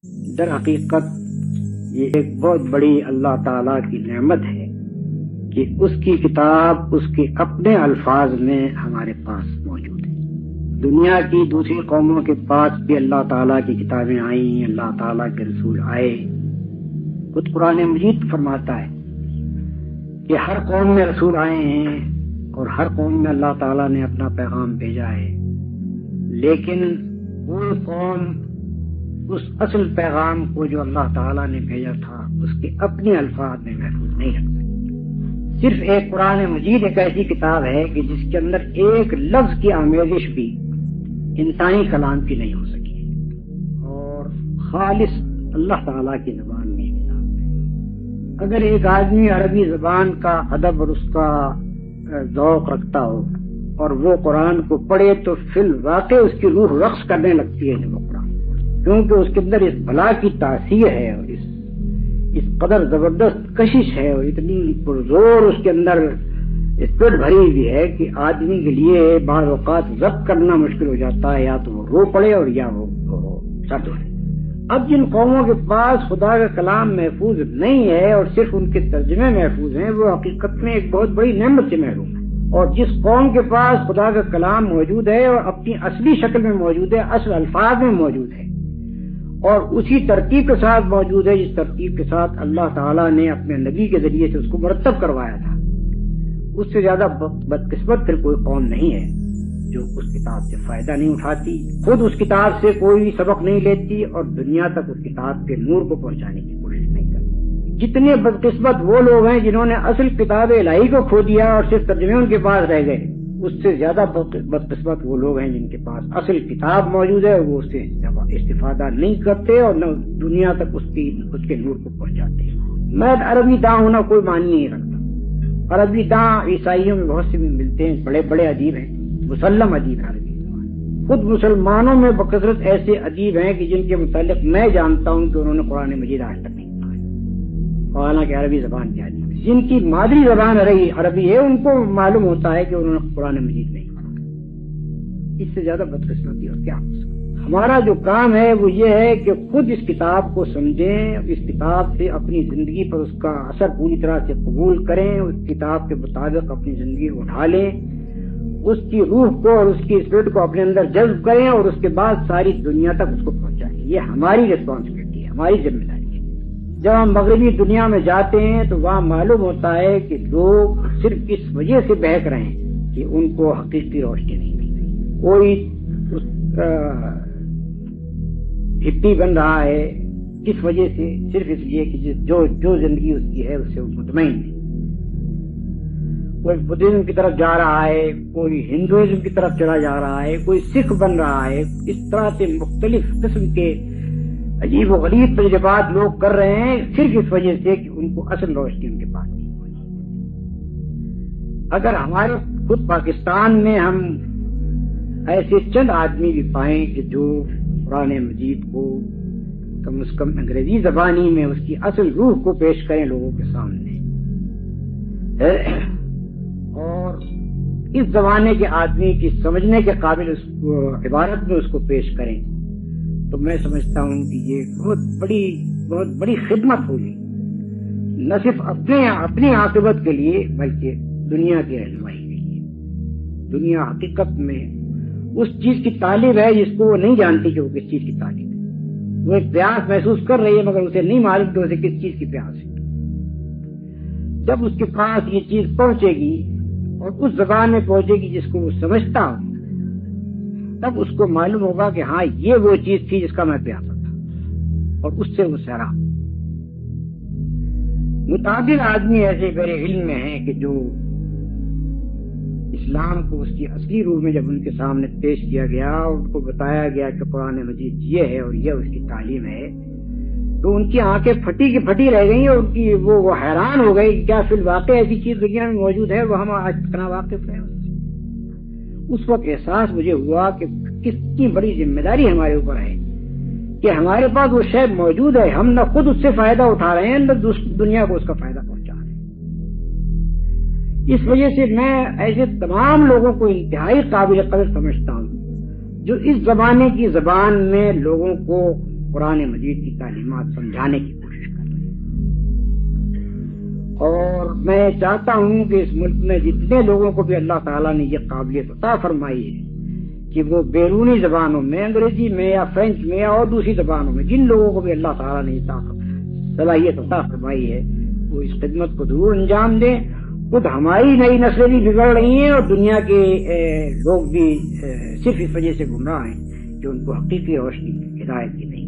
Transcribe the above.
در حقیقت یہ ایک بہت بڑی اللہ تعالیٰ کی نعمت ہے کہ اس کی کتاب اس کے اپنے الفاظ میں ہمارے پاس موجود ہے۔ دنیا کی دوسری قوموں کے پاس بھی اللہ تعالیٰ کی کتابیں آئیں، اللہ تعالیٰ کے رسول آئے۔ خود قرآن مجید فرماتا ہے کہ ہر قوم میں رسول آئے ہیں اور ہر قوم میں اللہ تعالیٰ نے اپنا پیغام بھیجا ہے، لیکن کوئی قوم اس اصل پیغام کو جو اللہ تعالیٰ نے بھیجا تھا اس کے اپنے الفاظ میں محفوظ نہیں رکھ سکتی۔ صرف ایک قرآن مجید ایک ایسی کتاب ہے کہ جس کے اندر ایک لفظ کی آمیزش بھی انسانی کلام کی نہیں ہو سکی اور خالص اللہ تعالیٰ کی زبان میں کتاب ہے۔ اگر ایک آدمی عربی زبان کا ادب اور اس کا ذوق رکھتا ہو اور وہ قرآن کو پڑھے تو فی الواقع اس کی روح رقص کرنے لگتی ہے جب وہ قرآن پڑھے، کیونکہ اس کے اندر اس بلا کی تاثیر ہے اور اس قدر زبردست کشش ہے اور اتنی پرزور اس کے اندر اسپرٹ بھری ہوئی ہے کہ آدمی کے لیے بعض اوقات ضبط کرنا مشکل ہو جاتا ہے، یا تو وہ رو پڑے اور یا وہ سر دھوئے۔ اب جن قوموں کے پاس خدا کا کلام محفوظ نہیں ہے اور صرف ان کے ترجمے محفوظ ہیں، وہ حقیقت میں ایک بہت بڑی نعمت سے محروم ہے۔ اور جس قوم کے پاس خدا کا کلام موجود ہے اور اپنی اصلی شکل میں موجود ہے، اصل الفاظ میں موجود ہے اور اسی ترتیب کے ساتھ موجود ہے جس ترتیب کے ساتھ اللہ تعالیٰ نے اپنے نبی کے ذریعے سے اس کو مرتب کروایا تھا، اس سے زیادہ بدقسمت پھر کوئی قوم نہیں ہے جو اس کتاب سے فائدہ نہیں اٹھاتی، خود اس کتاب سے کوئی سبق نہیں لیتی اور دنیا تک اس کتاب کے نور کو پہنچانے کی کوشش نہیں کرتی۔ جتنے بدقسمت وہ لوگ ہیں جنہوں نے اصل کتاب الہی کو کھو دیا اور صرف ترجمے ان کے پاس رہ گئے، اس سے زیادہ بدقسمت وہ لوگ ہیں جن کے پاس اصل کتاب موجود ہے، وہ اس سے استفادہ نہیں کرتے اور نہ دنیا تک اس کے نور کو پہنچاتے۔ میں عربی داں ہونا کوئی معنی نہیں رکھتا، عربی داں عیسائیوں میں بہت سے بھی ملتے ہیں، بڑے بڑے ادیب ہیں، مسلم ادیب ہیں عربی زبان۔ خود مسلمانوں میں بکثرت ایسے ادیب ہیں کہ جن کے متعلق میں جانتا ہوں کہ انہوں نے قرآن مجید آج تک نہیں پڑھا، حالانکہ عربی زبان کے ادیب جن کی مادری زبان عربی ہے ان کو معلوم ہوتا ہے کہ انہوں نے قرآن مجید نہیں پڑھا۔ اس سے زیادہ بدقسمتی اور کیا ہو سکتا۔ ہمارا جو کام ہے وہ یہ ہے کہ خود اس کتاب کو سمجھیں، اس کتاب سے اپنی زندگی پر اس کا اثر پوری طرح سے قبول کریں، اس کتاب کے مطابق اپنی زندگی اٹھا لیں، اس کی روح کو اور اس کی اسپرٹ کو اپنے اندر جذب کریں اور اس کے بعد ساری دنیا تک اس کو پہنچائیں۔ یہ ہماری ریسپانسبلٹی ہے، ہماری ذمہ داری ہے۔ جب ہم مغربی دنیا میں جاتے ہیں تو وہاں معلوم ہوتا ہے کہ لوگ صرف اس وجہ سے بہک رہے ہیں کہ ان کو حقیقی روشنی نہیں مل رہی۔ کوئی ہپی بن رہا ہے کس وجہ سے؟ صرف اس لیے کہ جو زندگی اس کی ہے اس سے وہ مطمئن نہیں۔ کوئی بدھزم کی طرف جا رہا ہے، کوئی ہندوازم کی طرف چلا جا رہا ہے، کوئی سکھ بن رہا ہے۔ اس طرح سے مختلف قسم کے عجیب و غریب تجربات لوگ کر رہے ہیں صرف اس وجہ سے کہ ان کو اصل روشنی ان کے پاس نہیں ہوئی۔ اگر ہمارے خود پاکستان میں ہم ایسے چند آدمی بھی پائیں کہ جو قرآن مجید کو کم از کم انگریزی زبانی میں اس کی اصل روح کو پیش کریں لوگوں کے سامنے، اور اس زمانے کے آدمی کی سمجھنے کے قابل عبارت میں اس کو پیش کریں، تو میں سمجھتا ہوں کہ یہ بہت بڑی خدمت ہوگی، نہ صرف اپنی عاقبت کے لیے بلکہ دنیا کی رہنمائی کے لیے۔ دنیا حقیقت میں اس چیز کی طالب ہے جس کو وہ نہیں جانتی کہ وہ کس چیز کی طالب ہے۔ وہ ایک پیاس محسوس کر رہی ہے مگر اسے نہیں معلوم کہ اسے کس چیز کی پیاس ہے۔ جب اس کے پاس یہ چیز پہنچے گی اور اس زبان میں پہنچے گی جس کو وہ سمجھتا ہو، تب اس کو معلوم ہوگا کہ ہاں یہ وہ چیز تھی جس کا میں پیاسا تھا، اور اس سے وہ سیراب۔ متعدد آدمی ایسے میرے علم میں ہیں کہ جو اسلام کو اس کی اصلی روح میں جب ان کے سامنے پیش کیا گیا اور ان کو بتایا گیا کہ قرآن مجید یہ ہے اور یہ اس کی تعلیم ہے، تو ان کی آنکھیں پھٹی کی پھٹی رہ گئی اور ان کی وہ حیران ہو گئی کہ کیا فی الواقع ایسی چیز دنیا میں موجود ہے، وہ ہم آج تک ناواقف ہیں۔ اس وقت احساس مجھے ہوا کہ کتنی بڑی ذمہ داری ہمارے اوپر ہے کہ ہمارے پاس وہ شے موجود ہے، ہم نہ خود اس سے فائدہ اٹھا رہے ہیں نہ دنیا کو اس کا فائدہ پہنچا رہے ہیں۔ اس وجہ سے میں ایسے تمام لوگوں کو انتہائی قابل قدر سمجھتا ہوں جو اس زمانے کی زبان میں لوگوں کو قرآن مجید کی تعلیمات سمجھانے کی کوشش کر رہے ہیں. اور میں چاہتا ہوں کہ اس ملک میں جتنے لوگوں کو بھی اللہ تعالیٰ نے یہ قابلیت عطا فرمائی ہے کہ وہ بیرونی زبانوں میں، انگریزی میں یا فرینچ میں یا اور دوسری زبانوں میں، جن لوگوں کو بھی اللہ تعالیٰ نے صلاحیت عطا فرمائی ہے، وہ اس خدمت کو ضرور انجام دیں. خود ہماری نئی نسلیں بھی بگڑ رہی ہیں اور دنیا کے لوگ بھی صرف اس وجہ سے گمراہ ہیں کہ ان کو حقیقی روشنی ہدایت کی نہیں.